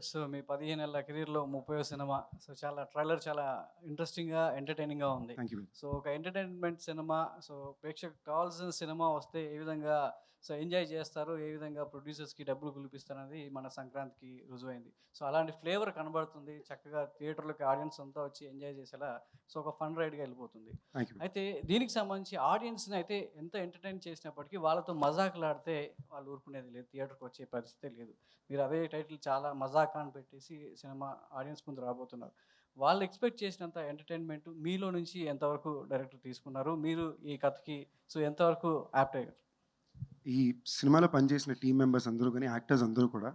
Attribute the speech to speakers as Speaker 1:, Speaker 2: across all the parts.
Speaker 1: So మీ 15 ఏళ్ల కెరీర్‌లో 30వ cinema. So చాలా ట్రైలర్ చాలా ఇంట్రెస్టింగ్‌గా, ఎంటర్‌టైనింగ్‌గా ఉంది.
Speaker 2: Thank you.
Speaker 1: సో ఒక ఎంటర్‌టైన్‌మెంట్ సినిమా, సో ప్రేక్షకులకు కావాల్సిన సినిమా వస్తే ఏ విధంగా సో ఎంజాయ్ చేస్తారు? ఏ విధంగా ప్రొడ్యూసర్స్‌కి డబ్బులు కులిపిస్తారనేది మన సంక్రాంతికి రుజువైంది. సో అలాంటి ఫ్లేవర్ కనబడుతుంది. చక్కగా థియేటర్‌లోకి ఆడియన్స్ అంతా వచ్చి ఎంజాయ్ చేసేలా సో ఒక ఫన్ రైడ్‌గా ఎళ్ళిపోతుంది.
Speaker 2: Thank you.
Speaker 1: అయితే దీనికి సంబంధించి ఆడియన్స్‌ని అయితే ఎంత ఎంటర్‌టైన్ చేసినప్పటికీ వాళ్ళతో మజాకులాడితే వాళ్ళు ఊరుకునేది లేదు. థియేటర్‌కి వచ్చే పరిస్థితే లేదు. మీరు అదే టైటిల్ చాలా మజాకా అని పెట్టేసి సినిమా ఆడియన్స్ ముందు రాబోతున్నారు. వాళ్ళు ఎక్స్‌పెక్ట్ చేసినంత ఎంటర్‌టైన్‌మెంట్ మీలో నుంచి ఎంతవరకు డైరెక్టర్ తీసుకున్నారు? మీరు ఈ కథకి సో ఎంతవరకు యాప్ట్ అయ్యారు?
Speaker 2: ఈ సినిమాలో పనిచేసిన టీమ్ మెంబర్స్ అందరూ గాని, యాక్టర్స్ అందరూ కూడా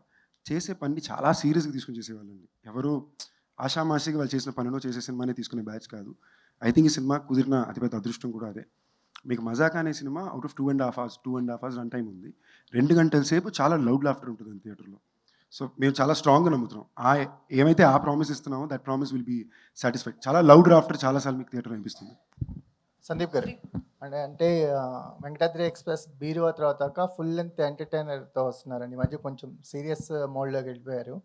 Speaker 2: చేసే పనిని చాలా సీరియస్‌గా తీసుకొని చేసేవాళ్ళండి. ఎవరు ఆషామాషీగా వాళ్ళు చేసిన పనిలో చేసే సినిమానే తీసుకునే బ్యాచ్ కాదు. ఐ థింక్ ఈ సినిమా కుదిరిన అతిపెద్ద అదృష్టం కూడా అదే. మీకు 'మజాకా' అనే cinema out of 2½ hours run time ఉంది. 2 గంటల సేపు చాలా లౌడ్ లాఫ్టర్ ఉంటుందండి థియేటర్‌లో. సో, మేము చాలా స్ట్రాంగ్‌గా నమ్ముతున్నాం. ఏమైతే ప్రామిస్ ఇస్తున్నామో that promise will be satisfied. చాలా లౌడ్ లాఫ్టర్ చాలా సార్లు మీకు థియేటర్‌లో వినిపిస్తుంది.
Speaker 3: సందీప్ గారు అంటే వెంకటాద్రి ఎక్స్‌ప్రెస్ బీరువా తర్వాత ఫుల్ లెంగ్త్ ఎంటర్‌టైనర్‌తో వస్తున్నారండి. ఈ మధ్య కొంచెం సీరియస్ మోడ్‌లోకి వెళ్ళిపోయారు.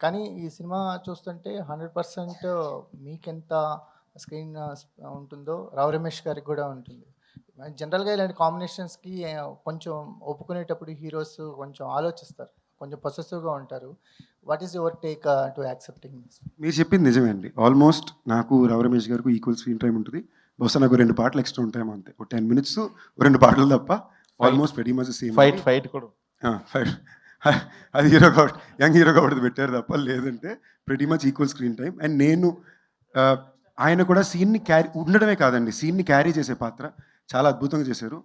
Speaker 3: కానీ ఈ సినిమా చూస్తుంటే 100% మీకెంత స్క్రీన్ ఉంటుందో రావు రమేష్ గారికి కూడా ఉంటుంది. జనరల్‌గా ఇలాంటి కాంబినేషన్స్‌కి కొంచెం ఒప్పుకునేటప్పుడు హీరోస్ కొంచెం ఆలోచిస్తారు. కొంచెం పొసెసివ్‌గా ఉంటారు. What is your take to accepting this?
Speaker 2: మీరు చెప్పింది నిజమే అండి. ఆల్మోస్ట్ నాకు రవి రమేష్ గారికి ఈక్వల్ స్క్రీన్ టైమ్ ఉంటది. బహుశా నాకు 2 పాటలు ఎక్స్‌ట్రా ఉంటాయేమో అంతే. ఒక 10 మినిట్స్ 2 పాటలు తప్ప almost very much same.
Speaker 4: Fight కూడా
Speaker 2: ఫైట్ అది హీరో కాబట్టి యంగ్ హీరో కాబట్టి పెట్టారు తప్ప లేదంటే pretty much equal screen time. And నేను ఆయన కూడా సీన్‌ని క్యారీ ఉండడమే కాదండి, సీన్‌ని క్యారీ చేసే పాత్ర చాలా అద్భుతంగా చేశారు.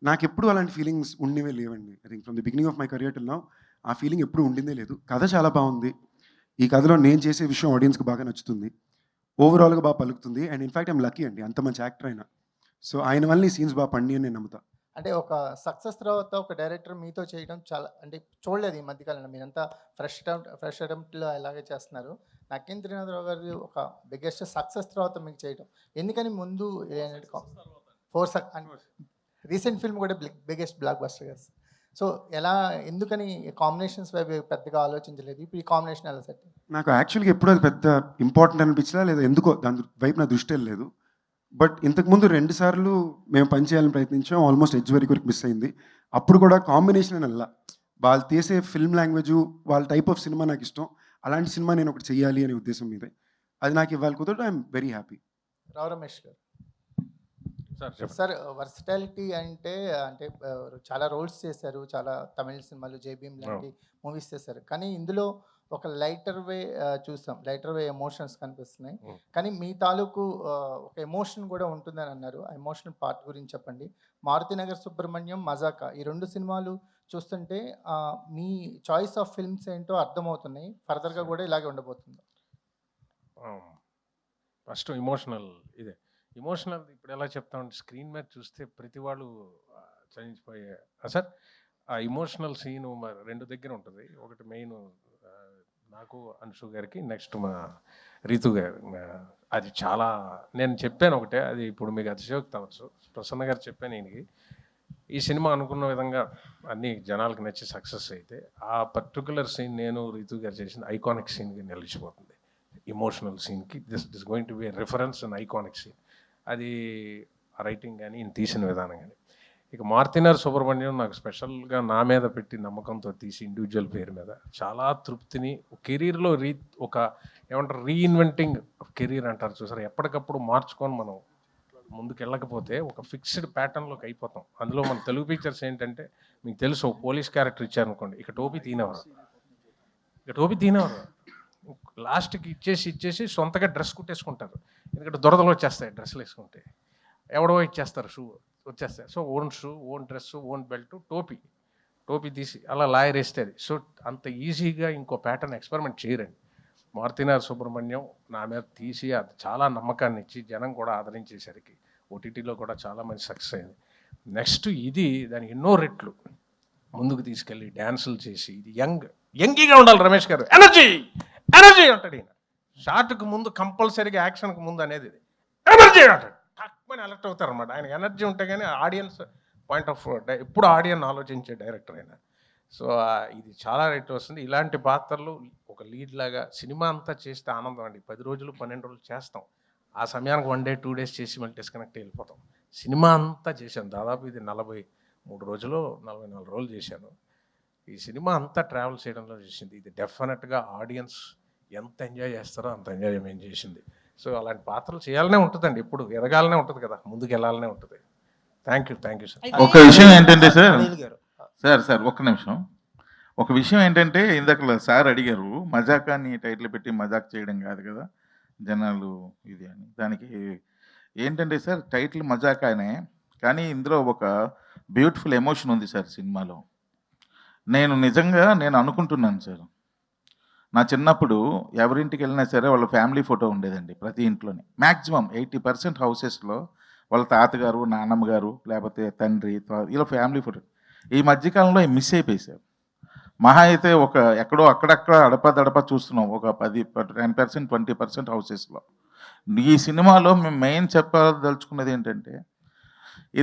Speaker 2: నాకెప్పుడు అలాంటి ఫీలింగ్స్ ఉండేవే లేవండి. I think from the beginning of my career till now ఆ ఫీలింగ్ ఎప్పుడు ఉండిందే లేదు. కథ చాలా బాగుంది. ఈ కథలో నేను చేసే విషయం ఆడియన్స్‌కి బాగా నచ్చుతుంది. ఓవరాల్‌గా బాగా పలుకుతుంది. అండ్ ఇన్‌ఫాక్ట్ ఐయామ్ లక్కీ అండి, అంత మంచి యాక్టర్ అయినా. సో ఆయన వల్ల ఈ సీన్స్ బాగా పండియని నేను నమ్ముతా.
Speaker 3: అంటే ఒక సక్సెస్ తర్వాత ఒక డైరెక్టర్ మీతో చేయడం చాలా అంటే చూడలేదు ఈ మధ్య కాలంలో. మీరంతా ఫ్రెష్ అటెంప్ట్‌లో అలాగే చేస్తున్నారు. 'నక్కిన త్రినాథరావు' గారిది ఒక బిగ్గెస్ట్ సక్సెస్ తర్వాత మీకు చేయడం. ఎందుకని ముందు ఫోర్ సక్ అండ్ రీసెంట్ ఫిల్మ్ కూడా బిగ్గెస్ట్ బ్లాక్ బస్టర్ కదా! సో ఎలా ఎందుకని కాంబినేషన్స్ వైపు పెద్దగా ఆలోచించలేదు? ఇప్పుడు ఈ కాంబినేషన్ ఎలా సెట్?
Speaker 2: నాకు యాక్చువల్‌గా ఎప్పుడు అది పెద్ద ఇంపార్టెంట్ అనిపించలా, లేదా ఎందుకో దాని వైపు నా దృష్టి వెళ్ళలేదు. బట్ ఇంతకుముందు 2 సార్లు మేము పని చేయాలని ప్రయత్నించాం. ఆల్మోస్ట్ ఎడ్జ్ వరకు మిస్ అయింది. అప్పుడు కూడా కాంబినేషన్ అని వెళ్ళా. వాళ్ళు తీసే ఫిల్మ్ లాంగ్వేజు, వాళ్ళ టైప్ ఆఫ్ సినిమా నాకు ఇష్టం. అలాంటి సినిమా నేను ఒకటి చేయాలి అనే ఉద్దేశం మీదే. అది నాకు ఇవాళ కుదరడం I'm very happy.
Speaker 3: Rao Ramesh గారు.
Speaker 4: సార్
Speaker 3: సార్ వర్సటాలిటీ అంటే అంటే చాలా రోల్స్ చేశారు. చాలా తమిళ సినిమాలు 'జై భీమ్' లాంటి మూవీస్ చేశారు. కానీ ఇందులో ఒక లైటర్ వే చూసాం. లైటర్ వే ఎమోషన్స్ కనిపిస్తున్నాయి. కానీ మీ తాలూకు ఒక ఎమోషన్ కూడా ఉంటుందని అన్నారు. ఆ ఎమోషనల్ పార్ట్ గురించి చెప్పండి. 'మారుతినగర్ సుబ్రహ్మణ్యం', 'మజాకా' ఈ 2 సినిమాలు చూస్తుంటే మీ చాయిస్ ఆఫ్ ఫిల్మ్స్ ఏంటో అర్థమవుతున్నాయి. ఫర్దర్‌గా కూడా ఇలాగే ఉండబోతుందా?
Speaker 4: ఫస్ట్ ఇమోషనల్ ఇదే ఇమోషనల్ ఇప్పుడు ఎలా చెప్తామంటే స్క్రీన్ మీద చూస్తే ప్రతి వాళ్ళు చలించిపోయే సార్ ఆ ఇమోషనల్ సీన్ మరి 2 దగ్గర ఉంటుంది. ఒకటి మెయిన్ నాకు అన్షు గారికి, నెక్స్ట్ మా రీతు గారు. అది చాలా నేను చెప్పాను ఒకటే, అది ఇప్పుడు మీకు అతిశయోక్తి అవ్వచ్చు. ప్రసన్న గారు చెప్పాను ఈయనకి, ఈ సినిమా అనుకున్న విధంగా అన్ని జనాలకు నచ్చి సక్సెస్ అయితే ఆ పర్టికులర్ సీన్ నేను రీతు గారు చేసిన ఐకానిక్ సీన్కి నిలిచిపోతుంది. ఇమోషనల్ సీన్కి this going to be reference and iconic scene. అది రైటింగ్ కానీ ఈయన తీసిన విధానం కానీ. ఇక 'మారుతినగర్ సుబ్రహ్మణ్యం' నాకు స్పెషల్గా నా మీద పెట్టి నమ్మకంతో తీసి ఇండివిజువల్ పేరు మీద చాలా తృప్తిని కెరీర్లో ఒక ఏమంటారు రీఇన్వెంటింగ్ కెరీర్ అంటారు చూసారు, ఎప్పటికప్పుడు మార్చుకొని మనం ముందుకు వెళ్ళకపోతే ఒక ఫిక్స్డ్ ప్యాటర్న్లోకి అయిపోతాం. అందులో మన తెలుగు పిక్చర్స్ ఏంటంటే మీకు తెలుసు, ఒక పోలీస్ క్యారెక్టర్ ఇచ్చారనుకోండి, ఇక టోపీ తీనేవారు, లాస్ట్కి ఇచ్చేసి సొంతగా డ్రెస్ కుట్టేసుకుంటారు. ఎందుకంటే దురదలు వచ్చేస్తాయి డ్రెస్సులు వేసుకుంటే, ఎవడో ఇచ్చేస్తారు షూ వచ్చేస్తాయి. So own shoe, own dress, own belt, టోపీ తీసి అలా లాయర్ వేస్తే అది. సో అంత ఈజీగా ఇంకో ప్యాటర్న్ ఎక్స్పెరిమెంట్ చేయరండి. 'మారుతినగర్ సుబ్రహ్మణ్యం' నా మీద తీసి అది చాలా నమ్మకాన్ని ఇచ్చి జనం కూడా ఆదరించేసరికి ఓటీటీలో కూడా చాలా మంచి సక్సెస్ అయింది. నెక్స్ట్ ఇది దానికి ఎన్నో రెట్లు ముందుకు తీసుకెళ్ళి డ్యాన్సులు చేసి, ఇది యంగీగా ఉండాలి రమేష్ గారు, ఎనర్జీ అంటాడు ఈయన. షార్ట్కి ముందు కంపల్సరీగా యాక్షన్కి ముందు అనేది ఇది ఎనర్జీ అంటాడు. తక్కువని అలర్ట్ అవుతారు అనమాట. ఆయన ఎనర్జీ ఉంటే కానీ ఆడియన్స్ పాయింట్ ఆఫ్ ఎప్పుడు ఆడియన్ ఆలోచించే డైరెక్టర్ అయినా. సో ఇది చాలా రేట్ వస్తుంది. ఇలాంటి పాత్రలు ఒక లీడ్ లాగా సినిమా అంతా చేస్తే ఆనందం అండి. 10 రోజులు 12 రోజులు చేస్తాం. ఆ సమయానికి 1 డే 2 డేస్ చేసి మళ్ళీ డిస్కనెక్ట్ వెళ్ళిపోతాం. సినిమా అంతా చేశాను. దాదాపు ఇది 43 రోజులు 44 రోజులు చేశాను. ఈ సినిమా అంతా ట్రావెల్ చేయడంలో చేసింది. ఇది డెఫినెట్గా ఆడియన్స్ ఎంత ఎంజాయ్ చేస్తారో అంత ఎంజాయ్మెంట్ చేసింది. సో అలాంటి పాత్రలు చేయాలనే ఉంటుందండి. ఎప్పుడు ఎదగాలనే ఉంటుంది కదా, ముందుకు వెళ్ళాలనే ఉంటుంది. Thank you sir.
Speaker 5: ఒక విషయం ఏంటంటే సార్ ఒక్క నిమిషం. ఒక విషయం ఏంటంటే ఇందాక సార్ అడిగారు, మజాక్ అని టైటిల్ పెట్టి మజాక్ చేయడం కాదు కదా జనాలు ఇది అని. దానికి ఏంటంటే సార్ టైటిల్ మజాక్ అనే, కానీ ఇందులో ఒక బ్యూటిఫుల్ ఎమోషన్ ఉంది సార్ సినిమాలో. నేను అనుకుంటున్నాను సార్, నా చిన్నప్పుడు ఎవరింటికి వెళ్ళినా సరే వాళ్ళ ఫ్యామిలీ ఫోటో ఉండేదండి ప్రతి ఇంట్లోనే. మ్యాక్సిమం 80% హౌసెస్లో వాళ్ళ తాతగారు, నాన్నమ్మ గారు, లేకపోతే తండ్రి, ఇలా ఫ్యామిలీ ఫోటో. ఈ మధ్యకాలంలో మిస్ అయిపోయి సార్. మహా అయితే ఒక ఎక్కడో అక్కడక్కడ అడపా చూస్తున్నాం, ఒక 10% 20% హౌసెస్లో. ఈ సినిమాలో మేము మెయిన్ చెప్పదలుచుకున్నది ఏంటంటే,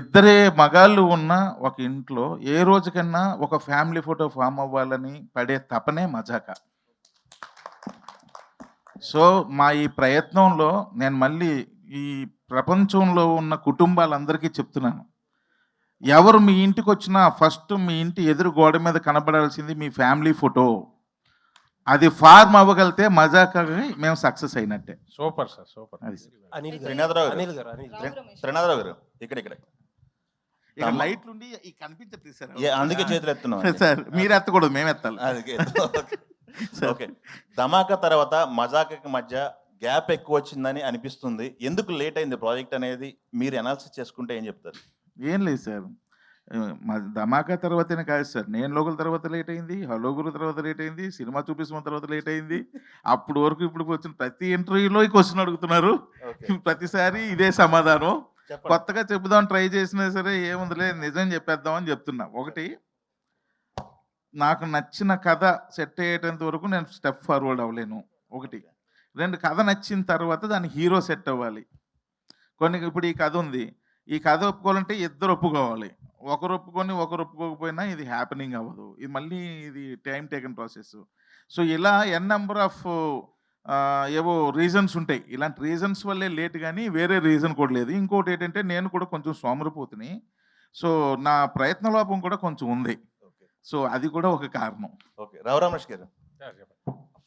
Speaker 5: ఇద్దరే మగాళ్ళు ఉన్న ఒక ఇంట్లో ఏ రోజుకన్నా ఒక ఫ్యామిలీ ఫోటో ఫామ్ అవ్వాలని పడే తపనే మజాక. సో మా ఈ ప్రయత్నంలో నేను మళ్ళీ ఈ ప్రపంచంలో ఉన్న కుటుంబాలందరికీ చెప్తున్నాను, ఎవరు మీ ఇంటికి వచ్చినా ఫస్ట్ మీ ఇంటి ఎదురు గోడ మీద కనబడాల్సింది మీ ఫ్యామిలీ ఫోటో. అది ఫార్మ్ అవ్వగలితే మజాకని మేము సక్సెస్ అయినట్టే.
Speaker 4: Super sir, super.
Speaker 5: అది
Speaker 6: త్రినాథరావు గారు ఇక్కడ
Speaker 5: లైట్లు ఉండి కనిపించట్లేదు సార్,
Speaker 6: అందుకే చేతులు ఎత్తున్నాం
Speaker 5: సార్. మీరు ఎత్తకూడదు, మేము ఎత్తాలి.
Speaker 6: ఓకే, ధమాకా తర్వాత మజాకాకి మధ్య గ్యాప్ ఎక్కువ వచ్చిందని అనిపిస్తుంది. ఎందుకు లేట్ అయింది ప్రాజెక్ట్ అనేది మీరు అనాలిసిస్ చేసుకుంటే ఏం చెప్తారు?
Speaker 5: ఏం లేదు సార్, ధమాకా తర్వాతనే కాదు సార్. నేను లోకల్ తర్వాత లేట్ అయింది, హలో గురు తర్వాత లేట్ అయింది, సినిమా చూపిస్తున్న తర్వాత లేట్ అయింది. అప్పుడు వరకు ఇప్పుడు వచ్చిన ప్రతి ఇంటర్వ్యూలో ఈ క్వశ్చన్ అడుగుతున్నారు, ప్రతిసారి ఇదే సమాధానం. కొత్తగా చెబుదాం ట్రై చేసినా సరే ఏముందిలే నిజం చెప్పేద్దామని చెప్తున్నా. ఒకటి, నాకు నచ్చిన కథ సెట్ అయ్యేటంత వరకు నేను స్టెప్ ఫార్వర్డ్ అవ్వలేను. ఒకటి. రెండు, కథ నచ్చిన తర్వాత దాని హీరో సెట్ అవ్వాలి. ఇప్పుడు ఈ కథ ఉంది, ఈ కథ ఒప్పుకోవాలంటే ఇద్దరు ఒప్పుకోవాలి. ఒకరు ఒప్పుకొని ఒకరు ఒప్పుకోకపోయినా ఇది హ్యాపెనింగ్ అవ్వదు. ఇది మళ్ళీ ఇది టైం టేకన్ ప్రాసెస్. సో ఇలా నెంబర్ ఆఫ్ ఏవో రీజన్స్ ఉంటాయి. ఇలాంటి రీజన్స్ వల్లే లేట్, కానీ వేరే రీజన్ కూడా లేదు. ఇంకోటి ఏంటంటే నేను కూడా కొంచెం సోమరిపోతుని, సో నా ప్రయత్న లోపం కూడా కొంచెం ఉంది. సో అది కూడా ఒక కారణం.
Speaker 6: ఓకే, రమేష్ గారు,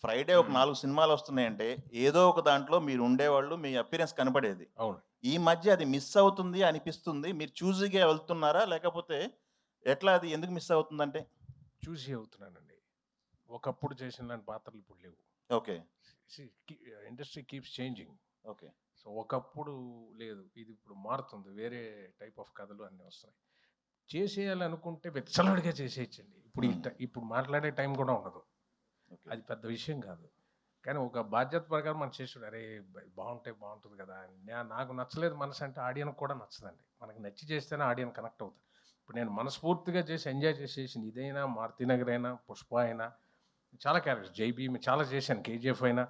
Speaker 6: ఫ్రైడే ఒక 4 సినిమాలు వస్తున్నాయంటే ఏదో ఒక దాంట్లో మీరు ఉండేవాళ్ళు, మీ అపిరెన్స్ కనపడేది.
Speaker 4: అవును.
Speaker 6: ఈ మధ్య అది మిస్ అవుతుంది అనిపిస్తుంది. మీరు చూజీగా వెళ్తున్నారా, లేకపోతే ఎట్లా, అది ఎందుకు మిస్ అవుతుందంటే?
Speaker 4: చూసి అవుతున్నానండి. ఒకప్పుడు చేసిన పాత్రలు ఇప్పుడు లేవు.
Speaker 6: Okay,
Speaker 4: industry keeps changing.
Speaker 6: Okay.
Speaker 4: So ఒకప్పుడు లేదు, ఇది ఇప్పుడు మారుతుంది. వేరే టైప్ ఆఫ్ కథలు అన్నీ వస్తున్నాయి. చేసేయాలనుకుంటే వెచ్చలడిగా చేసేయచ్చండి. ఇప్పుడు మాట్లాడే టైం కూడా ఉండదు. అది పెద్ద విషయం కాదు. కానీ ఒక బాధ్యత ప్రకారం మనం చేసాడు, అరే బాగుంటుంది కదా. నాకు నచ్చలేదు మనసు అంటే ఆడియన్ కూడా నచ్చదండి. మనకి నచ్చి చేస్తేనే ఆడియన్ కనెక్ట్ అవుతుంది. ఇప్పుడు నేను మనస్ఫూర్తిగా చేసి ఎంజాయ్ చేసేసింది ఇదైనా, మారుతినగర్ అయినా, పుష్ప అయినా, చాలా క్యారెక్టర్స్, జైబీ చాలా చేశాను, కేజీఎఫ్ అయినా,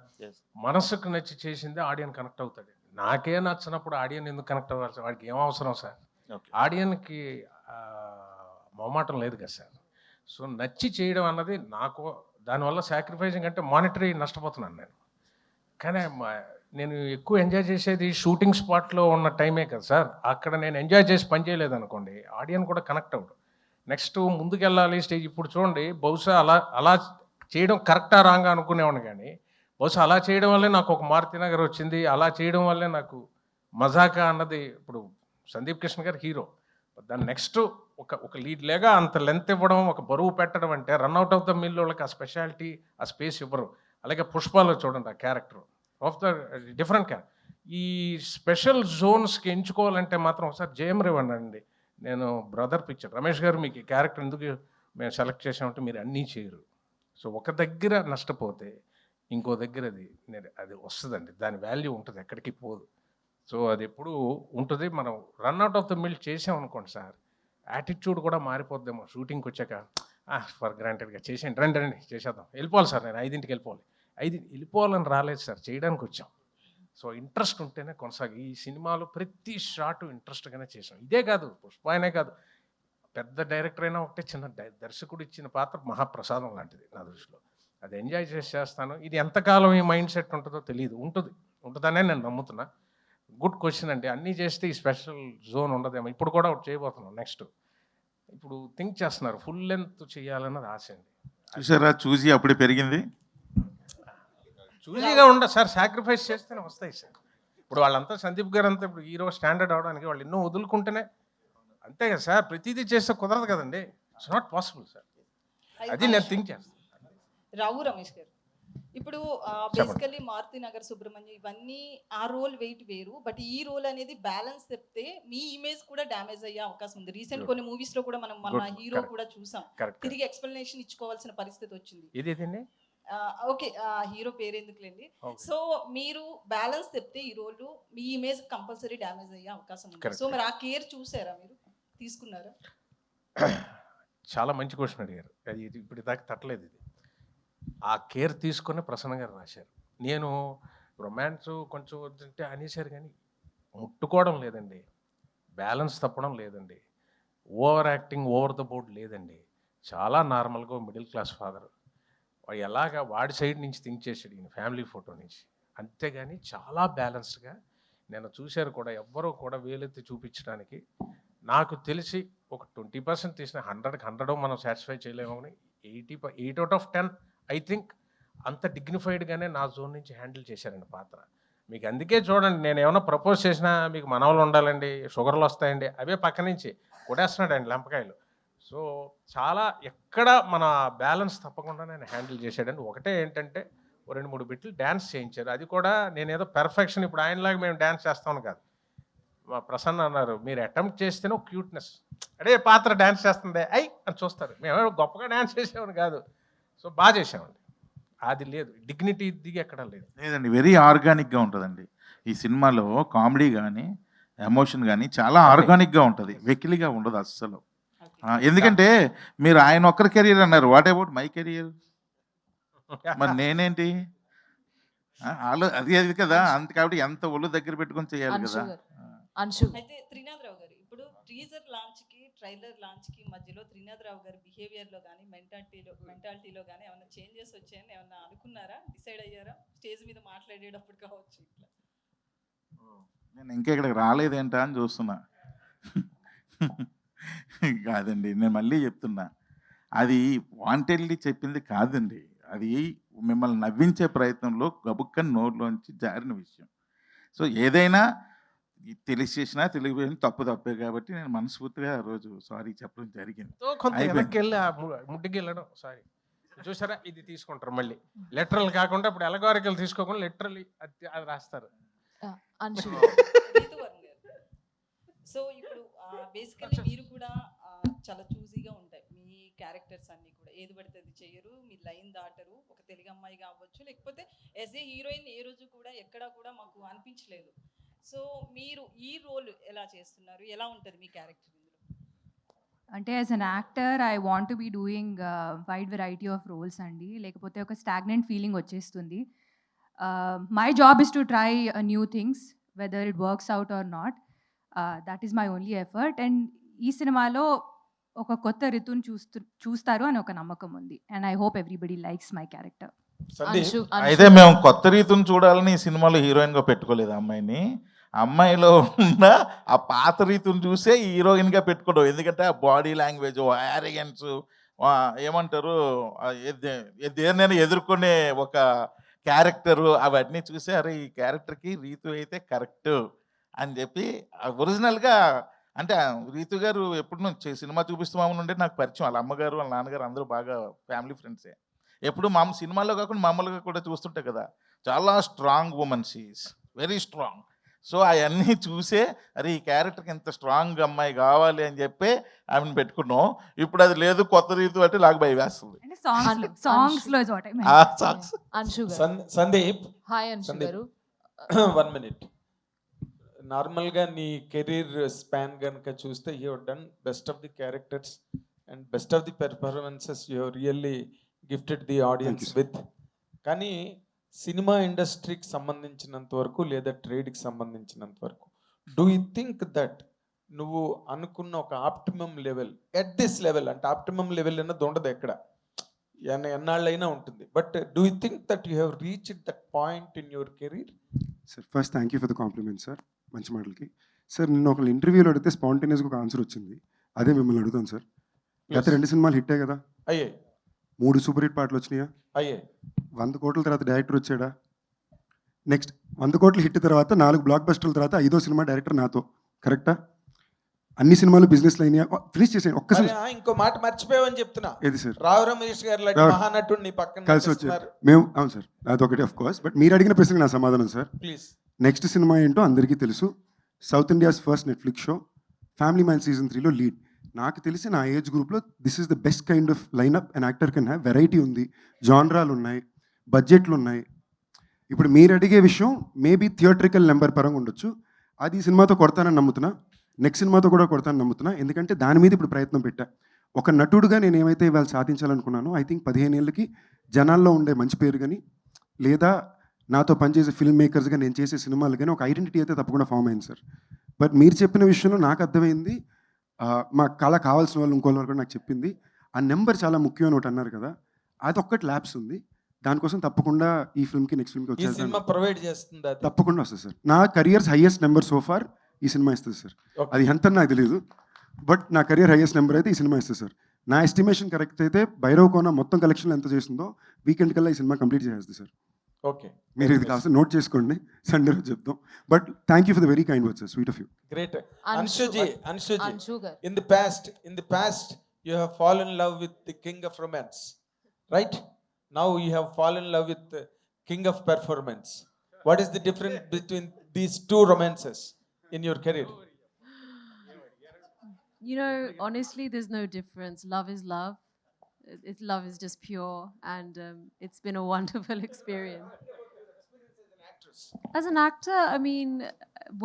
Speaker 4: మనసుకు నచ్చి చేసిందే ఆడియన్ కనెక్ట్ అవుతాడు. నాకే నచ్చినప్పుడు ఆడియన్ ఎందుకు కనెక్ట్ అవ్వాలి? వాడికి ఏం అవసరం సార్? ఆడియన్కి మొహమాటం లేదు కదా సార్. సో నచ్చి చేయడం అన్నది నాకు, దానివల్ల సాక్రిఫైసింగ్ అంటే మానిటరీ నష్టపోతున్నాను నేను. కానీ నేను ఎక్కువ ఎంజాయ్ చేసేది షూటింగ్ స్పాట్లో ఉన్న టైమే కదా సార్. అక్కడ నేను ఎంజాయ్ చేసి పని చేయలేదు అనుకోండి, ఆడియన్ కూడా కనెక్ట్ అవ్వడు. నెక్స్ట్ ముందుకెళ్ళాలి స్టేజ్. ఇప్పుడు చూడండి, బహుశా అలా చేయడం కరెక్టా రాంగా అనుకునేవాడిని, కానీ బహుశా అలా చేయడం వల్లే నాకు ఒక మారుతినగర్ వచ్చింది. అలా చేయడం వల్లే నాకు మజాకా అన్నది, ఇప్పుడు సందీప్ కిషన్ గారు హీరో, దాని నెక్స్ట్ ఒక లీడ్ లేగా అంత లెంత్ ఇవ్వడం, ఒక బరువు పెట్టడం అంటే రన్అట్ ఆఫ్ ద మిల్ వాళ్ళకి ఆ స్పెషాలిటీ, ఆ స్పేస్ ఇవ్వరు. అలాగే పుష్పాలో చూడండి, ఆ character of the different character. ఈ స్పెషల్ జోన్స్కి ఎంచుకోవాలంటే మాత్రం ఒకసారి జయం రేవండి. నేను బ్రదర్ పిక్చర్ రమేష్ గారు మీకు ఈ క్యారెక్టర్ ఎందుకు మేము సెలెక్ట్ చేసామంటే మీరు అన్నీ చేయరు. సో ఒక దగ్గర నష్టపోతే ఇంకో దగ్గర అది వస్తుందండి, దాని వాల్యూ ఉంటుంది, ఎక్కడికి పోదు. సో అది ఎప్పుడు ఉంటుంది. మనం రన్అట్ ఆఫ్ ద మిల్ చేసామనుకోండి సార్, యాటిట్యూడ్ కూడా మారిపోద్దేమో. షూటింగ్కి వచ్చాక ఫర్ గ్రాంటెడ్గా చేసేయండి, రండి చేసేద్దాం, వెళ్ళిపోవాలి సార్, నేను 5ంటికి వెళ్ళిపోవాలి. 5 వెళ్ళిపోవాలని రాలేదు సార్, చేయడానికి వచ్చాం. సో ఇంట్రెస్ట్ ఉంటేనే కొనసాగి ఈ సినిమాలో ప్రతి షాటు ఇంట్రెస్ట్గానే చేసాం. ఇదే కాదు, పుష్ప అనే కాదు, పెద్ద డైరెక్టర్ అయినా ఒకటే, చిన్న దర్శకుడు ఇచ్చిన పాత్ర మహాప్రసాదం లాంటిది నా దృష్టిలో. అది ఎంజాయ్ చేస్తాను. ఇది ఎంతకాలం ఈ మైండ్ సెట్ ఉంటుందో తెలియదు. ఉంటుందనే నేను నమ్ముతున్నా. గుడ్ క్వశ్చన్ అండి. అన్నీ చేస్తే ఈ స్పెషల్ జోన్ ఉండదేమో. ఇప్పుడు కూడా ఒకటి చేయబోతున్నాం నెక్స్ట్. ఇప్పుడు థింక్ చేస్తున్నారు, ఫుల్ లెంత్ చేయాలన్నది ఆశ అండి.
Speaker 5: చూసారా, చూసి అప్పుడే పెరిగింది.
Speaker 4: చూజీగా ఉండదు సార్, సాక్రిఫైస్ చేస్తేనే వస్తాయి సార్. ఇప్పుడు వాళ్ళంతా సందీప్ గారు అంతా ఇప్పుడు హీరో స్టాండర్డ్ అవడానికి వాళ్ళు ఎన్నో వదులుకుంటేనే, అంతే కదా సార్. ప్రతిదీ చేస్తే కుదరదు కదండి. It's not possible sir. అది నేను థింక్ చేస్తాను.
Speaker 7: రావు రమేష్ గారు, ఇప్పుడు బేసికల్లీ మారుతి నగర్ సుబ్రహ్మణ్యం ఇవన్నీ ఆ రోల్ వెయిట్ వేరు, బట్ ఈ రోల్ అనేది బ్యాలెన్స్ చెప్తే మీ ఇమేజ్ కూడా డ్యామేజ్ అయ్యే అవకాశం ఉంది. రీసెంట్ కొన్ని మూవీస్ లో కూడా మనం మన హీరో కూడా చూసాం, తిరిగి ఎక్స్ప్లెనేషన్ ఇచ్చుకోవాల్సిన పరిస్థితి వచ్చింది.
Speaker 4: ఇదేండి
Speaker 7: ఓకే, హీరో పేరు ఎందుకులేండి. సో మీరు బ్యాలెన్స్ చెప్తే ఈ రోల్ మీ ఇమేజ్ కంపల్సరీ డ్యామేజ్ అయ్యే అవకాశం ఉంది. సో మరి ఆ కేర్ చూసారా, మీరు తీసుకున్నారా?
Speaker 4: చాలా మంచి క్వశ్చన్ అడిగారు. అది ఇప్పుడు దాకా తట్టలేదు. ఇది ఆ కేర్ తీసుకొని ప్రసన్న గారు రాశారు. నేను రొమాన్స్ కొంచెం వద్దంటే అనేసారు, కానీ ముట్టుకోవడం లేదండి, బ్యాలెన్స్ తప్పడం లేదండి, over acting over the board లేదండి. చాలా నార్మల్గా మిడిల్ క్లాస్ ఫాదర్ వాడు ఎలాగా వాడి సైడ్ నుంచి థింక్ చేసాడు ఈయన ఫ్యామిలీ ఫోటో నుంచి. అంతేగాని చాలా బ్యాలెన్స్డ్గా నేను చూశారు కూడా. ఎవ్వరూ కూడా వేలెత్తి చూపించడానికి నాకు తెలిసి ఒక 20% తీసిన 100కి 100 మనం సాటిస్ఫై చేయలేము. 8 out of 10 ఐ థింక్ అంత డిగ్నిఫైడ్గానే నా జోన్ నుంచి హ్యాండిల్ చేశారండి పాత్ర. మీకు అందుకే చూడండి, నేను ఏమైనా ప్రపోజ్ చేసినా మీకు మనవలు ఉండాలండి, షుగర్లు వస్తాయండి, అవే పక్క నుంచి కొడేస్తున్నాడండి లెంపకాయలు. సో చాలా ఎక్కడ మన బ్యాలెన్స్ తప్పకుండా నేను హ్యాండిల్ చేశాడండి. ఒకటే ఏంటంటే 2-3 బిట్లు డ్యాన్స్ చేయించారు. అది కూడా నేనేదో పెర్ఫెక్షన్ ఇప్పుడు ఆయనలాగా మేము డ్యాన్స్ చేస్తామని కాదు. మా ప్రసన్న అన్నారు, మీరు అటెంప్ట్ చేస్తేనే క్యూట్నెస్, అడే పాత్ర డ్యాన్స్ చేస్తుంది అని చూస్తారు. మేము గొప్పగా డ్యాన్స్ చేసామని కాదు. సో బాగా చేసామండి. అది లేదు, డిగ్నిటీ దిగి ఎక్కడ లేదు.
Speaker 5: లేదండి, వెరీ ఆర్గానిక్గా ఉంటుందండి ఈ సినిమాలో. కామెడీ కానీ ఎమోషన్ కానీ చాలా ఆర్గానిక్గా ఉంటుంది, వెకిలిగా ఉండదు అస్సలు. ఎందుకంటే మీరు ఆయన ఒక్కరి కెరీర్ అన్నారు, వాట్ అబౌట్ మై కెరియర్? మరి నేనేంటి? అది కదా, అంత కాబట్టి ఎంత ఒళ్ళు దగ్గర పెట్టుకొని చేయాలి కదా.
Speaker 7: అయితే త్రినాథరావు గారు, ఇప్పుడు టీజర్ లాంచ్ కి ట్రైలర్ లాంచ్ కి మధ్యలో త్రినాథరావు గారి బిహేవియర్ లో కానీ మెంటాలిటీలో కానీ ఏమైనా చేంజెస్ వచ్చాయని ఏమన్నా అనుకున్నారా, డిసైడ్ అయ్యారా? స్టేజ్ మీద మాట్లాడేటప్పుడు కావచ్చు ఇట్లా.
Speaker 5: నేను ఇంకా ఇక్కడికి రాలేదేంటా అని చూస్తున్నా. కాదండి, నేను మళ్ళీ చెప్తున్నా, అది వాంటెడ్లీ చెప్పింది కాదండి. అది మిమ్మల్ని నవ్వించే ప్రయత్నంలో గబుక్కని నోరులోంచి జారిన విషయం. సో ఏదైనా తెలిసి చేసినా తెలియపోయిన తప్పే కాబట్టి నేను మనస్ఫూర్తిగా ఆ రోజు సారీ చెప్పడం జరిగింది.
Speaker 4: ముట్టికి వెళ్ళడం సారీ చూసారా, ఇది తీసుకుంటారు మళ్ళీ లెటరల్ కాకుండా. ఇప్పుడు ఎలగారికలు తీసుకోకుండా లిటరల్లీ అది రాస్తారు.
Speaker 7: సో ఇప్పుడు బేసికల్లీ మీరు కూడా చాలా చూజీగా ఉంటాయి మీ క్యారెక్టర్స్ అన్నీ కూడా, ఏది పడితే అది చేయరు, మీ లైన్ దాటరు. ఒక తెలుగు అమ్మాయి కావచ్చు, లేకపోతే యాజ్ ఏ హీరోయిన్ ఏ రోజు కూడా ఎక్కడా కూడా మాకు అనిపించలేదు. సో మీరు ఈ రోల్ ఎలా చేస్తున్నారు, ఎలా ఉంటుంది మీ క్యారెక్టర్ ఇందులో?
Speaker 8: అంటే as an actor I want to be doing wide variety of roles అండి, లేకపోతే ఒక స్టాగ్నెంట్ ఫీలింగ్ వచ్చేస్తుంది. My job is to try new things whether it works out or not. That is my only effort. And ఈ సినిమాలో ఒక కొత్త రితుని చూస్తారు అని ఒక నమ్మకం ఉంది. And I hope everybody likes my character.
Speaker 5: అయితే మేము కొత్త రీతిని చూడాలని ఈ సినిమాలో హీరోయిన్గా పెట్టుకోలేదు అమ్మాయిని. అమ్మాయిలో ఉన్న ఆ పాత రీతిని చూసే హీరోయిన్గా పెట్టుకోవడం. ఎందుకంటే ఆ బాడీ లాంగ్వేజ్, యారియన్స్, ఏమంటారు, దేన్నైనా ఎదుర్కొనే ఒక క్యారెక్టరు, అవన్నీ చూసి అరే ఈ క్యారెక్టర్కి రీతు అయితే కరెక్ట్ అని చెప్పి ఒరిజినల్గా. అంటే రీతు గారు ఎప్పుడు నుంచి సినిమా చూపిస్తామని ఉంటే నాకు పరిచయం. వాళ్ళ అమ్మగారు వాళ్ళ నాన్నగారు అందరూ బాగా ఫ్యామిలీ ఫ్రెండ్సే. ఎప్పుడు మా సినిమాలో కాకుండా మామూలుగా కూడా చూస్తుంటే కదా, చాలా strong women, she is very strong. So అవన్నీ చూసే అరే ఈ క్యారెక్టర్కి ఎంత స్ట్రాంగ్ అమ్మాయి కావాలి అని చెప్పి ఆమెను పెట్టుకున్నాం. ఇప్పుడు అది లేదు, కొత్త రీతి అంటే నాకు భయం వేస్తుంది.
Speaker 9: సందీప్, సందీప్ 1 minute. నార్మల్గా నీ కెరీర్ స్పాన్ కనుక చూస్తే you have done best of the characters and best of the performances you have really gifted the audience with. కానీ సినిమా ఇండస్ట్రీకి సంబంధించినంత వరకు లేదా ట్రేడ్కి సంబంధించినంత వరకు డూ యూ థింక్ దట్ నువ్వు అనుకున్న ఒక optimum level at this level అంటే ఆప్టిమమ్ లెవెల్ అన్నది ఉండదు ఎక్కడ, ఎన్నాళ్ళైనా ఉంటుంది. But do you think that you have reached that point in your career?
Speaker 2: Sir first thank you for the compliment sir, మంచి మాటలకి. సార్ నిన్న ఒక ఇంటర్వ్యూలో అడిగితే స్పాంటేనియస్గా ఒక ఆన్సర్ వచ్చింది, అదే మిమ్మల్ని అడుగుతాను సార్. గత 2 సినిమాలు హిట్టే కదా,
Speaker 9: అయ్యాయి
Speaker 2: 3 సూపర్ హిట్ పాటలు వచ్చినాయా,
Speaker 9: అయ్యాయి
Speaker 2: 100 కోట్ల తర్వాత డైరెక్టర్ వచ్చాడా, నెక్స్ట్ 100 కోట్ల హిట్ తర్వాత 4 బ్లాక్ బస్టర్ల తర్వాత 5వ సినిమా డైరెక్టర్ నాతో, కరెక్టా? అన్ని సినిమాలు బిజినెస్ లైన్ ఫినిష్ చేసాను ఒక్కసారి.
Speaker 9: ఇంకో మాట మర్చిపోయావని చెప్తున్నా,
Speaker 2: ఏది సార్?
Speaker 9: రావు రమేష్ గారు లాంటి
Speaker 2: రావు-
Speaker 9: మహానటుడు నీ పక్కన
Speaker 2: కలిసి వచ్చారు మేము. అవును సార్, అదొకటి ఆఫ్ కోర్స్. బట్ మీరు అడిగిన ప్రశ్నకి నా సమాధానం సార్,
Speaker 9: ప్లీజ్.
Speaker 2: నెక్స్ట్ సినిమా ఏంటో అందరికీ తెలుసు. South India's first Netflix show family man season 3లో లీడ్. నాకు తెలిసి నా ఏజ్ గ్రూప్లో this is the best kind of lineup and actor can have. Variety ఉంది, జాన్రాలు ఉన్నాయి, బడ్జెట్లు ఉన్నాయి. ఇప్పుడు మీరు అడిగే విషయం మేబీ థియేట్రికల్ నెంబర్ పరంగా ఉండొచ్చు, అది ఈ సినిమాతో కొడతానని నమ్ముతున్నా, నెక్స్ట్ సినిమాతో కూడా కొడతానని నమ్ముతున్నా. ఎందుకంటే దాని మీద ఇప్పుడు ప్రయత్నం పెట్టా. ఒక నటుడుగా నేను ఏమైతే ఇవాళ సాధించాలనుకున్నానో ఐ థింక్ 15 ఏళ్ళకి జనాల్లో ఉండే మంచి పేరు కానీ, లేదా నాతో పనిచేసే ఫిల్మ్ మేకర్స్గా నేను చేసే సినిమాలు కానీ ఒక ఐడెంటిటీ అయితే తప్పకుండా ఫామ్ అయింది సార్. బట్ మీరు చెప్పిన విషయంలో నాకు అర్థమైంది, మా కళ కావాల్సిన వాళ్ళు ఇంకోళ్ళ కూడా నాకు చెప్పింది, ఆ నెంబర్ చాలా ముఖ్యం అని ఒకటి అన్నారు కదా, అదొక్కటి ల్యాబ్స్ ఉంది. దానికోసం తప్పకుండా ఈ ఫిల్మ్కి నెక్స్ట్ ఫిల్మ్కి
Speaker 9: ఈ సినిమా
Speaker 2: వచ్చేసి
Speaker 9: ప్రొవైడ్ చేస్తుంది అది.
Speaker 2: తప్పకుండా వస్తుంది సార్. నా కెరియర్స్ హైయెస్ట్ నెంబర్ సోఫార్ ఈ సినిమా ఇస్తుంది సార్.
Speaker 9: Okay.
Speaker 2: అది ఎంత నాకు తెలియదు, బట్ నా కెరియర్ హైయెస్ట్ నెంబర్ అయితే ఈ సినిమా ఇస్తుంది సార్. నా ఎస్టిమేషన్ కరెక్ట్ అయితే భైరవ్ కోన మొత్తం కలెక్షన్ ఎంత చేస్తుందో వీకెండ్ కల్లా ఈ సినిమా కంప్లీట్ చేస్తుంది సార్.
Speaker 9: ఓకే,
Speaker 2: మీరు ఇది కాస్త నోట్ చేసుకోండి, సండే రోజు చెప్తాం. But thank you for the very kind words sir, sweet of you.
Speaker 9: Great.
Speaker 10: Anshu
Speaker 9: Anshuji,
Speaker 10: గారు.
Speaker 9: in the past you have fallen in love with the king of romance, right? Now you have fallen in love with the king of performance. What is the difference between these two romances in your career?
Speaker 10: You know, honestly, there's no difference. Love is love. Love is just pure, and it's been a wonderful experience. As an actor, I mean,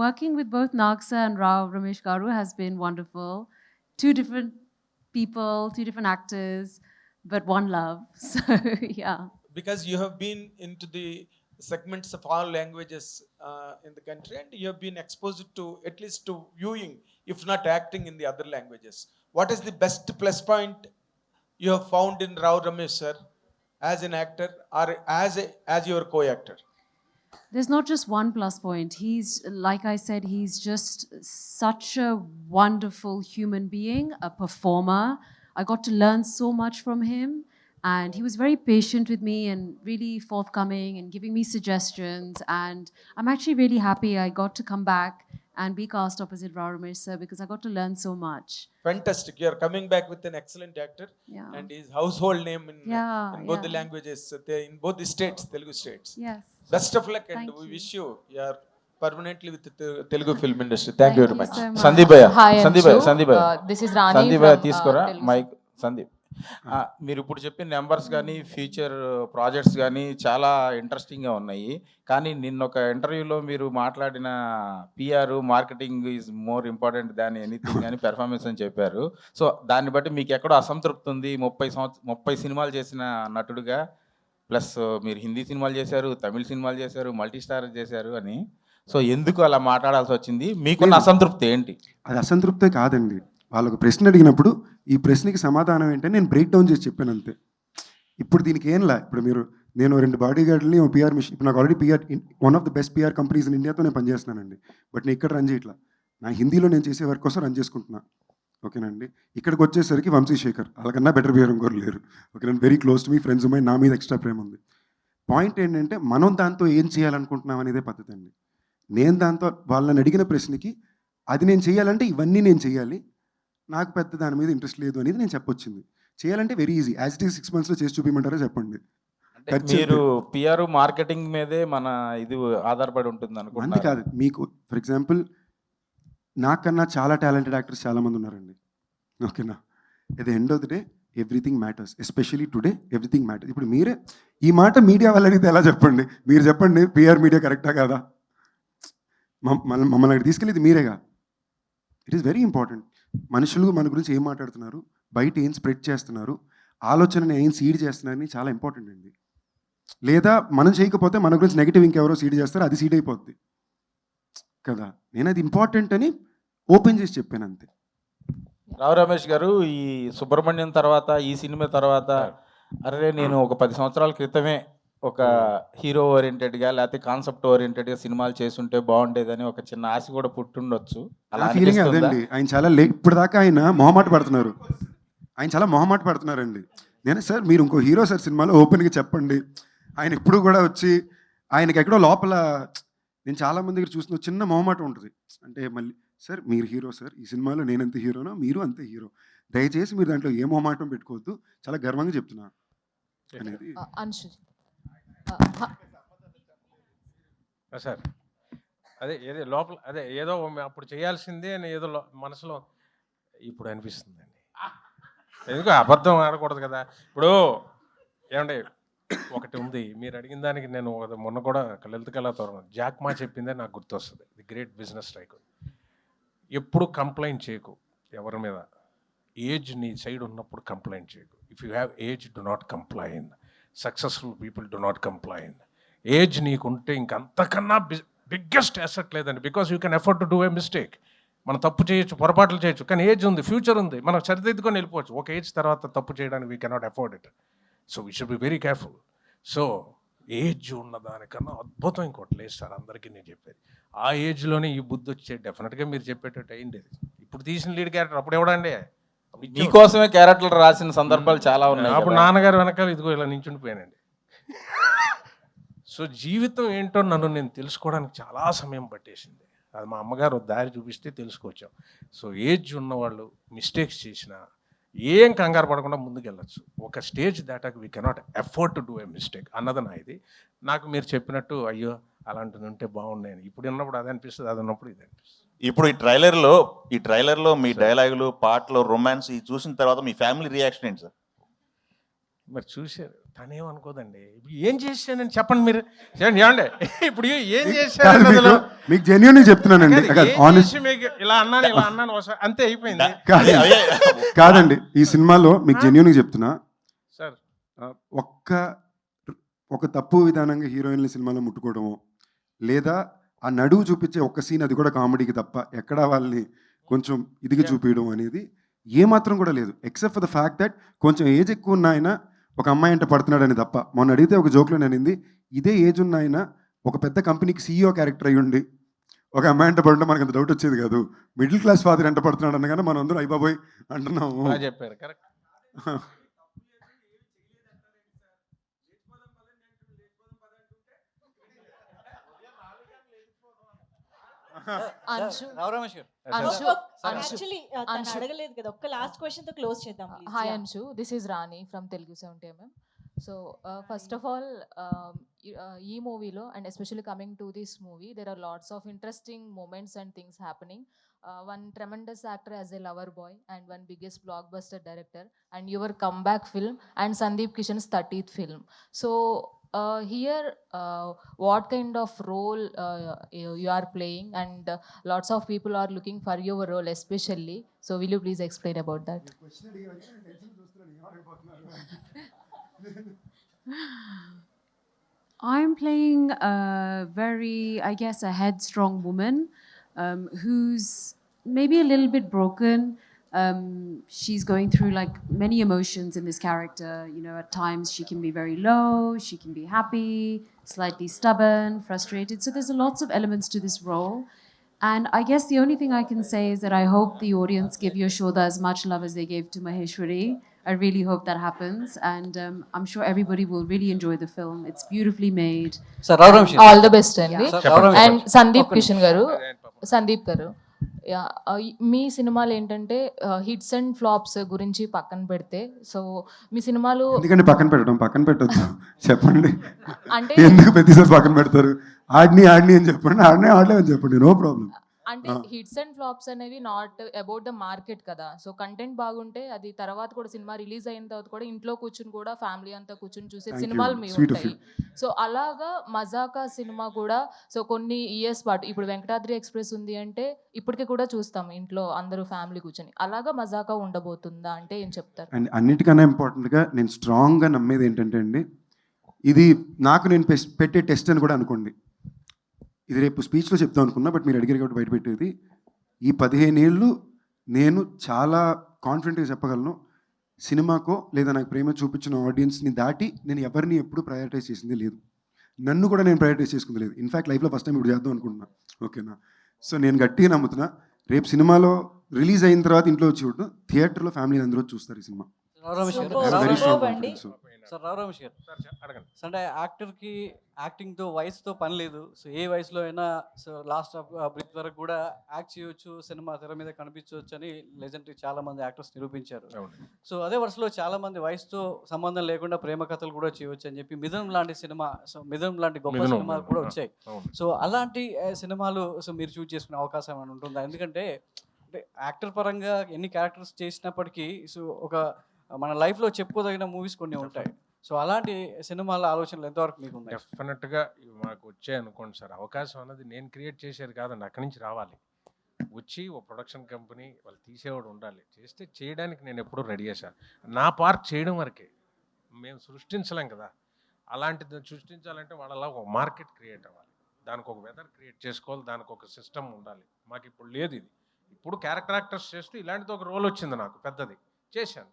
Speaker 10: working with both Nagsa and Rao Ramesh Garu has been wonderful. Two different people, two different actors, but one love. So, yeah.
Speaker 9: Because you have been into the segments of all languages in the country, and you have been exposed to at least to viewing, if not acting, in the other languages. What is the best plus point you have found in Rao Ramesh sir as an actor or as your co-actor?
Speaker 10: There's not just one plus point. He's, like I said, he's just such a wonderful human being, a performer. I got to learn so much from him, and he was very patient with me and really forthcoming and giving me suggestions. And I'm actually really happy I got to come back and be cast opposite Rao Ramesh sir, because I got to learn so much.
Speaker 9: Fantastic. You are coming back with an excellent actor,
Speaker 10: Yeah.
Speaker 9: and his household name in both the
Speaker 10: yeah.
Speaker 9: languages, in both the states, Telugu states.
Speaker 10: Yes.
Speaker 9: Best of luck, and
Speaker 10: Thank
Speaker 9: we
Speaker 10: you.
Speaker 9: wish you are permanently with the Telugu film industry. Thank you very much.
Speaker 10: so much.
Speaker 11: Sandeep భయ్య,
Speaker 12: Hi,
Speaker 11: Sandeep భయ్య,
Speaker 12: Anshu.
Speaker 11: Sandeep భయ్య,
Speaker 12: This is Rani
Speaker 11: Sandeep భయ్య
Speaker 12: from,
Speaker 11: తీసుకోరా
Speaker 12: Telugu.
Speaker 11: Mic. Sandeep, మీరు ఇప్పుడు చెప్పిన numbers కానీ future projects కానీ చాలా ఇంట్రెస్టింగ్గా ఉన్నాయి. కానీ నిన్న ఒక ఇంటర్వ్యూలో మీరు మాట్లాడిన PR marketing is more important than anything అని పెర్ఫార్మెన్స్ అని చెప్పారు. సో దాన్ని బట్టి మీకు ఎక్కడో అసంతృప్తి ఉంది. 30 సినిమాలు చేసిన నటుడుగా, ప్లస్ మీరు హిందీ సినిమాలు చేశారు, తమిళ సినిమాలు చేశారు, మల్టీ స్టార్ చేశారు అని. సో ఎందుకు అలా మాట్లాడాల్సి వచ్చింది? మీకున్న అసంతృప్తి ఏంటి?
Speaker 2: అది అసంతృప్తే కాదండి. వాళ్ళకు ప్రశ్న అడిగినప్పుడు ఈ ప్రశ్నకి సమాధానం ఏంటంటే నేను బ్రేక్ డౌన్ చేసి చెప్పాను అంతే. ఇప్పుడు దీనికి ఏంలా, ఇప్పుడు నేను 2 బాడీ గార్డ్ని పిఆర్ మిషన్, ఇప్పుడు నాకు already PR one of the best PR companies in ఇండియాతో నేను పనిచేస్తున్నానండి. బట్ నేను ఇక్కడ రన్ చేయట్లా, నా హిందీలో నేను చేసే వర్క్ కోసం రన్ చేసుకుంటున్నా. ఓకేనండి. ఇక్కడికి వచ్చేసరికి వంశీశేఖర్ వాళ్ళకన్నా బెటర్ పిఆర్ ఇంకోరు లేరు. ఓకేనండి. Very close to me, friends ఉన్నాయి, నా మీద ఎక్స్ట్రా ప్రేమ ఉంది. పాయింట్ ఏంటంటే మనం దాంతో ఏం చేయాలనుకుంటున్నాం అనేదే పద్ధతి అండి. నేను దాంతో వాళ్ళని అడిగిన ప్రశ్నకి అది నేను చేయాలంటే ఇవన్నీ నేను చేయాలి, నాకు పెద్ద దాని మీద ఇంట్రెస్ట్ లేదు అనేది నేను చెప్పొచ్చింది. చేయాలంటే very easy, as it is 6 monthsలో చేసి చూపించమంటారో చెప్పండి.
Speaker 11: అంటే మీరు పిఆర్ మార్కెటింగ్ మీదే మన ఇది ఆధారపడి ఉంటుంది
Speaker 2: మంది
Speaker 11: అనుకుంటున్నారు?
Speaker 2: కాదు, మీకు ఫర్ ఎగ్జాంపుల్ నాకన్నా చాలా టాలెంటెడ్ యాక్టర్స్ చాలామంది ఉన్నారండి. ఓకేనా. At the end of the day everything matters, especially today everything matters. ఇప్పుడు మీరే ఈ మాట మీడియా వాళ్ళు అడిగితే ఎలా చెప్పండి? మీరు చెప్పండి, పిఆర్ మీడియా కరెక్టా కాదా? మమ్మల్ని అక్కడ తీసుకెళ్ళేది మీరేగా. It is very important. మనుషులు మన గురించి ఏం మాట్లాడుతున్నారు, బయట ఏం స్ప్రెడ్ చేస్తున్నారు, ఆలోచనని ఏం సీడ్ చేస్తున్నారని చాలా ఇంపార్టెంట్ అండి. లేదా మనం చేయకపోతే మన గురించి నెగిటివ్ ఇంకెవరో సీడ్ చేస్తారు, అది సీడ్ అయిపోద్ది కదా. నేను అది ఇంపార్టెంట్ అని ఓపెన్ చేసి చెప్పాను అంతే.
Speaker 11: రావు రమేష్ గారు, ఈ సుబ్రహ్మణ్యం తర్వాత ఈ సినిమా తర్వాత అరే నేను ఒక 10 సంవత్సరాల క్రితమే ఒక హీరో ఓరియంటెడ్గా లేకపోతే కాన్సెప్ట్ ఓరియంటెడ్గా సినిమాలు చేసుంటే బాగుండేదని ఒక చిన్న ఆశ కూడా పుట్టుండొచ్చు.
Speaker 2: నా
Speaker 11: అలా
Speaker 2: ఫీలింగ్
Speaker 11: అనిపిస్తుందా?
Speaker 2: అదండి. ఆయన చాలా ఇప్పుడు దాకా ఆయన మొహమాట పడుతున్నారు. ఆయన చాలా మొహమాట పడుతున్నారండి. నేను సార్ మీరు ఇంకో హీరో సార్ సినిమాలో ఓపెన్గా చెప్పండి. ఆయన ఎప్పుడు కూడా వచ్చి ఆయనకి ఎక్కడో లోపల నేను చాలా మంది దగ్గర చూసిన చిన్న మొహమాట ఉంటుంది. అంటే మళ్ళీ సార్ మీరు హీరో సార్, ఈ సినిమాలో నేనంత హీరోనో మీరు అంతే హీరో, దయచేసి మీరు దాంట్లో ఏ మొహమాటం పెట్టుకోవద్దు, చాలా గర్వంగా చెప్తున్నా అనేది.
Speaker 10: అంశు
Speaker 4: సార్ అదే ఏదో లోపల అదే ఏదో అప్పుడు చేయాల్సిందే అని ఏదో మనసులో ఇప్పుడు అనిపిస్తుందండి. ఎందుకు అబద్ధం ఆడకూడదు కదా. ఇప్పుడు ఏమంటే ఒకటి ఉంది, మీరు అడిగిన దానికి నేను మొన్న కూడా లలిత కళాతోరణం జాక్మా చెప్పిందే నాకు గుర్తొస్తుంది. The great business strike. ఎప్పుడు కంప్లైంట్ చేయకు ఎవరి మీద. ఏజ్ నీ సైడ్ ఉన్నప్పుడు కంప్లైంట్ చేయకు. If you have age do not complain. Successful people do not complain. Age నీకుంటే ఇంకంతకన్నా బిగ్గెస్ట్ అసెట్ లేదండి. Because you can effort to do a mistake. మనం తప్పు చేయొచ్చు, పొరపాట్లు చేయొచ్చు, కానీ ఏజ్ ఉంది, ఫ్యూచర్ ఉంది, మనం సరిదిద్దుకొని వెళ్ళిపోవచ్చు. ఒక ఏజ్ తర్వాత తప్పు చేయడానికి we cannot afford it. So we should be very careful. So age ఉన్న దానికన్నా అద్భుతం ఇంకోటి లేదు సార్. అందరికీ నేను చెప్పేది ఆ ఏజ్లోనే ఈ బుద్ధి వచ్చే డెఫినెట్గా మీరు చెప్పేటట్టు అయింది. ఇప్పుడు తీసిన లీడ్ క్యారెక్టర్ అప్పుడు ఎవడండి
Speaker 11: మీకోసమే క్యారెక్టర్లు రాసిన సందర్భాలు చాలా ఉన్నాయి.
Speaker 4: అప్పుడు నాన్నగారు వెనకాల ఇదిగో ఇలా నించుండిపోయానండి. సో జీవితం ఏంటో నన్ను నేను తెలుసుకోవడానికి చాలా సమయం పట్టేసింది. అది మా అమ్మగారు దారి చూపిస్తే తెలుసుకొచ్చాం. సో ఏజ్ ఉన్నవాళ్ళు మిస్టేక్స్ చేసినా ఏం కంగారు పడకుండా ముందుకెళ్ళచ్చు. ఒక స్టేజ్ దాటాక we cannot afford to do a mistake అన్నది నా ఇది. నాకు మీరు చెప్పినట్టు అయ్యో అలాంటిది ఉంటే బాగున్నాయని ఇప్పుడు ఉన్నప్పుడు అది అనిపిస్తుంది, అది ఉన్నప్పుడు ఇది అనిపిస్తుంది.
Speaker 6: ఇప్పుడు ఈ ట్రైలర్లో మీ డైలాగులు, పాటలు, రొమాన్స్ ఈ చూసిన తర్వాత మీ ఫ్యామిలీ రియాక్షన్ ఏంటి సార్?
Speaker 4: మరి చూశారు, తనేమనుకోదండి. ఇప్పుడు ఏం చేశానని చెప్పండి మీరు. ఏమండి ఇప్పుడు ఏం చేశాను
Speaker 2: మీకు జెన్యూన్ చెప్తున్నానండి.
Speaker 4: ఇలా అన్నాను ఒకసారి అంతే అయిపోయింది.
Speaker 2: కాదండి, ఈ సినిమాలో మీకు జెన్యూన్ చెప్తున్నా
Speaker 4: సార్.
Speaker 2: ఒక తప్పు విధానంగా హీరోయిన్ల సినిమాలో ముట్టుకోవడము, లేదా ఆ నడువు చూపించే ఒక్క సీన్, అది కూడా కామెడీకి తప్ప ఎక్కడా వాళ్ళని కొంచెం ఇదిగా చూపించడం అనేది ఏమాత్రం కూడా లేదు. Except for the fact that కొంచెం ఏజ్ ఎక్కువ ఉన్న ఆయన ఒక అమ్మాయి అంటే పడుతున్నాడని తప్ప. మొన్న అడిగితే ఒక జోక్లో నేనింది, ఇదే ఏజ్ ఉన్న ఆయన ఒక పెద్ద కంపెనీకి CEO క్యారెక్టర్ అయ్యి ఉండి ఒక అమ్మాయి అంటే పడుతుంటే మనకు అంత డౌట్ వచ్చేది కాదు. మిడిల్ క్లాస్ ఫాదర్ ఎంత పడుతున్నాడు అనగానే మనం అందరూ అయిపోయి అంటున్నాము.
Speaker 4: చెప్పారు కరెక్ట్.
Speaker 12: అడగలేదు కదా, ఒక్క లాస్ట్ క్వశ్చన్ తో క్లోజ్ చేద్దాం.
Speaker 13: Hi Anshu, this is Rani from Telugu 70mm. So first of all ఈ మూవీలో and especially coming to this movie there are lots of interesting moments and things happening. One tremendous actor as a lover boy and one biggest blockbuster director and your comeback film and Sandeep Kishan's 30th film. So here what kind of role you are playing and lots of people are looking for your role especially. So will you please explain about that?
Speaker 10: I'm playing a very, I guess, a headstrong woman who's maybe a little bit broken. She's going through like many emotions in this character. You know, at times she can be very low, she can be happy, slightly stubborn, frustrated. So there's lots of elements to this role. And I guess the only thing I can say is that I hope the audience give Yashoda as much love as they gave to Maheshwari. I really hope that happens, and I'm sure everybody will really enjoy the film. It's beautifully made.
Speaker 1: Sir,
Speaker 13: all the best అండి. And Sandeep Kishan garu, Sandeep గారు, మీ సినిమాలు ఏంటంటే hits and flops గురించి పక్కన పెడితే, so మీ సినిమాలు
Speaker 2: ఎందుకంటే పక్కన పెట్టొద్దు చెప్పండి.
Speaker 13: అంటే
Speaker 2: ఎందుకు ప్రతిసారి పక్కన పెడతారు? ఆడిని అని చెప్పండి, ఆడలేమని చెప్పండి, నో ప్రాబ్లం.
Speaker 13: అంటే హిట్స్ అండ్ ఫ్లాప్స్ అనేవి నాట్ అబౌట్ ద మార్కెట్ కదా. సో కంటెంట్ బాగుంటే అది తర్వాత కూడా సినిమా రిలీజ్ అయిన తర్వాత కూడా ఇంట్లో కూర్చుని కూడా ఫ్యామిలీ అంతా కూర్చుని చూసే సినిమాలు మీ ఉంటాయి. సో అలాగా మజాకా సినిమా కూడా సో కొన్ని ఇయర్స్ పాటు, ఇప్పుడు వెంకటాద్రి ఎక్స్ప్రెస్ ఉంది అంటే ఇప్పటికీ కూడా చూస్తాం ఇంట్లో అందరూ ఫ్యామిలీ కూర్చొని. అలాగా మజాకా ఉండబోతుందా అంటే ఏం చెప్తారు?
Speaker 2: అండ్ అన్నిటికన్నా ఇంపార్టెంట్గా నేను స్ట్రాంగ్గా నమ్మేది ఏంటంటే అండి, ఇది నాకు నేను పెట్టే టెస్ట్ అని కూడా అనుకోండి. ఇది రేపు స్పీచ్లో చెప్తాం అనుకున్నా, బట్ మీరు అడిగారు కాబట్టి బయట పెట్టేది. ఈ 15 ఏళ్ళు నేను చాలా కాన్ఫిడెంట్గా చెప్పగలను, సినిమాకో లేదా నాకు ప్రేమ చూపించిన ఆడియన్స్ని దాటి నేను ఎవరిని ఎప్పుడు ప్రయారిటైజ్ చేసింది లేదు. నన్ను కూడా నేను ప్రయారిటైజ్ చేసుకుంది లేదు. ఇన్ఫ్యాక్ట్ లైఫ్లో ఫస్ట్ టైం ఇప్పుడు చేద్దాం అనుకుంటున్నా. ఓకేనా? సో నేను గట్టిగా నమ్ముతున్నా, రేపు సినిమాలో రిలీజ్ అయిన తర్వాత ఇంట్లో వచ్చి చూడడం, థియేటర్లో ఫ్యామిలీ అందరూ చూస్తారు ఈ సినిమా.
Speaker 1: రమేష్ గారు,
Speaker 12: Superb,
Speaker 2: వెరీ స్ట్రాంగ్
Speaker 12: superb అండి.
Speaker 2: కాన్ఫిడెన్స్.
Speaker 1: సార్ రమేష్ గారు,
Speaker 4: అడగండి.
Speaker 1: సో అంటే యాక్టర్కి యాక్టింగ్తో వయసుతో పని లేదు. సో ఏ వయసులో అయినా సో లాస్ట్ ఆఫ్ బ్రీత్ వరకు కూడా యాక్ట్ చేయొచ్చు, సినిమా తెర మీద కనిపించవచ్చు అని లెజెండరీ చాలా మంది యాక్టర్స్ నిరూపించారు.
Speaker 4: అవును.
Speaker 1: సో అదే వరుసలో చాలా మంది వయసుతో సంబంధం లేకుండా ప్రేమ కథలు కూడా చేయవచ్చు అని చెప్పి మిథునం లాంటి సినిమా, సో మిథునం లాంటి గొప్ప
Speaker 4: మిథునం,
Speaker 1: సినిమాలు కూడా వచ్చాయి.
Speaker 4: అవును.
Speaker 1: సో అలాంటి సినిమాలు సో మీరు చూస్ చేసుకునే అవకాశం ఏమైనా ఉంటుందా? ఎందుకంటే అంటే యాక్టర్ పరంగా ఎన్ని క్యారెక్టర్స్ చేసినప్పటికీ సో ఒక మన లైఫ్లో చెప్పుకోదగిన మూవీస్ కొన్ని ఉంటాయి. సో అలాంటి సినిమాల ఆలోచనలు ఎంతవరకు మీకు ఉన్నాయి?
Speaker 4: డెఫినెట్గా ఇవి మాకు వచ్చాయి అనుకోండి సార్. అవకాశం అన్నది నేను క్రియేట్ చేసేది కాదండి, అక్కడి నుంచి రావాలి. వచ్చి ఓ ప్రొడక్షన్ కంపెనీ వాళ్ళు తీసేవాడు ఉండాలి. చేస్తే చేయడానికి నేను ఎప్పుడూ రెడీ చేశాను. నా పార్ట్ చేయడం వరకే, మేము సృష్టించలేం కదా. అలాంటిది సృష్టించాలంటే వాళ్ళలా ఒక మార్కెట్ క్రియేట్ అవ్వాలి, దానికి ఒక వెదర్ క్రియేట్ చేసుకోవాలి, దానికి ఒక సిస్టమ్ ఉండాలి. మాకు ఇప్పుడు లేదు ఇది. ఇప్పుడు క్యారెక్టర్ యాక్టర్స్ చేస్తూ ఇలాంటిది ఒక రోల్ వచ్చింది నాకు, పెద్దది చేశాను.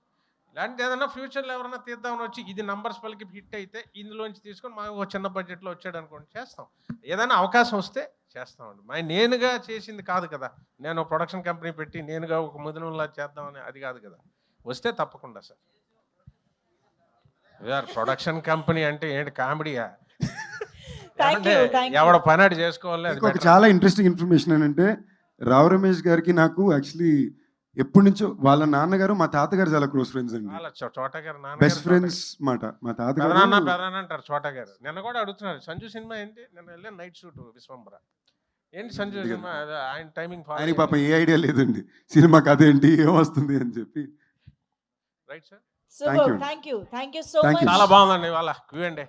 Speaker 4: ఇలాంటిది ఏదైనా ఫ్యూచర్లో ఎవరైనా తీద్దామని వచ్చి ఇది నంబర్స్ పలికి హిట్ అయితే ఇందులోంచి తీసుకొని మాకు ఒక చిన్న బడ్జెట్లో వచ్చాడు అనుకోండి, చేస్తాం. ఏదైనా అవకాశం వస్తే చేస్తామండి. నేనుగా చేసింది కాదు కదా, నేను ప్రొడక్షన్ కంపెనీ పెట్టి నేనుగా ఒక ముదినంలా చేద్దామని అది కాదు కదా. వస్తే తప్పకుండా సార్. ప్రొడక్షన్ కంపెనీ అంటే ఏంటి కామెడీయా?
Speaker 12: Thank you, thank you.
Speaker 4: ఎవడ పని ఆడు చేసుకోవాలి. అది
Speaker 2: ఇంకొక చాలా ఇంట్రెస్టింగ్ ఇన్ఫర్మేషన్ ఏంటంటే, రావు రమేష్ గారికి నాకు యాక్చువల్లీ ఎప్పటి నుంచో వాళ్ళ నాన్నగారు మా తాతగారు చాలా క్లోజ్ ఫ్రెండ్స్ అండి,
Speaker 4: వాళ్ళ చోటా గారు,
Speaker 2: బెస్ట్ ఫ్రెండ్స్ మాట. మా తాతగారు
Speaker 4: పెదనాన్న అంటారు చోటా గారు. నిన్న కూడా అడుగుతున్నారు సంజు సినిమా ఏంటి, నిన్న వెళ్ళాను నైట్ షూట్ విశ్వంబర. ఏంటి సంజు సినిమా, ఆయన టైమింగ్
Speaker 2: ఆయనకి పాపం ఏ ఐడియా లేదండి సినిమా కథ ఏంటి ఏం వస్తుంది అని చెప్పి.
Speaker 4: Right sir.
Speaker 12: Superb. Thank you so
Speaker 2: Thank
Speaker 12: much.
Speaker 2: you.
Speaker 4: చాలా బాగుందండి ఇవాళ Q&A.